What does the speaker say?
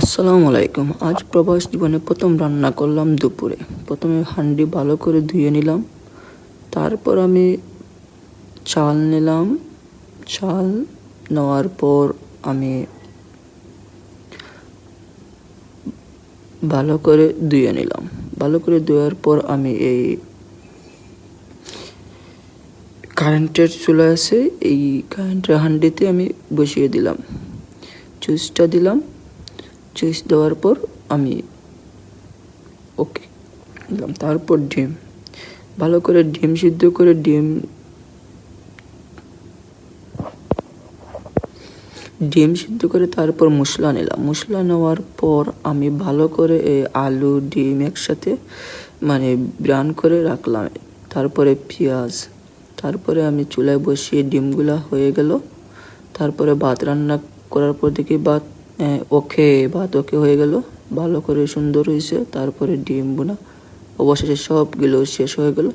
আসসালামু আলাইকুম। আজ প্রবাস জীবনে প্রথম রান্না করলাম দুপুরে। প্রথমে হাঁড়ি ভালো করে ধুয়ে নিলাম। তারপর আমি চাল নিলাম। চাল নেওয়ার পর আমি ভালো করে ধুয়ে নিলাম। ভালো করে ধোয়ার পর আমি এই কারেন্টের চুলা আছে, এই কারেন্টের হাঁড়িতে আমি বসিয়ে দিলাম। চুইচটা দিলাম। চুইচ দেওয়ার পর আমি ওকে দিলাম। তারপর ডিম ভালো করে সিদ্ধ করে ডিম সিদ্ধ করে তারপর মশলা নিলাম। মশলা নেওয়ার পর আমি ভালো করে আলু ডিম একসাথে ব্রাউন করে রাখলাম। তারপরে পেঁয়াজ, তারপরে আমি চুলায় বসিয়ে ডিমগুলা হয়ে গেল। তারপরে ভাত রান্না করার পর দেখি ভাত ওকে হয়ে গেল, ভালো করে সুন্দর হয়েছে। তারপরে ডিম বোনা অবশেষে সবগুলো শেষ হয়ে গেল।